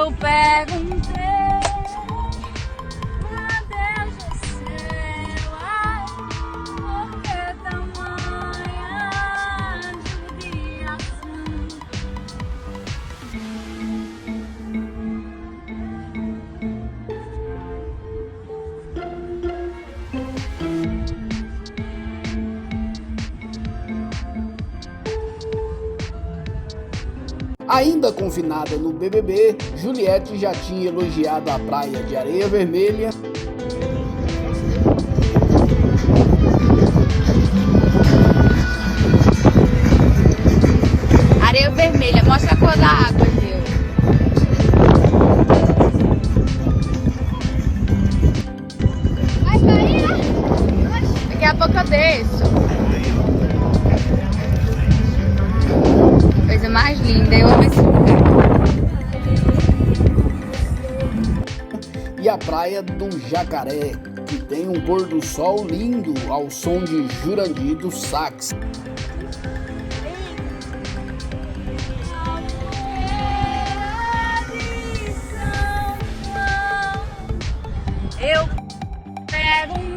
Eu perguntei a Deus do céu, ai, por que tamanha judiação? Ainda confinada no BBB, Juliette já tinha elogiado a praia de areia vermelha Areia vermelha, mostra a cor da água, viu? Daqui a pouco eu desço. Coisa mais linda, eu amo esse lugar. e a praia do Jacaré, que tem um pôr do sol lindo ao som de Jurandy do sax. Eu pego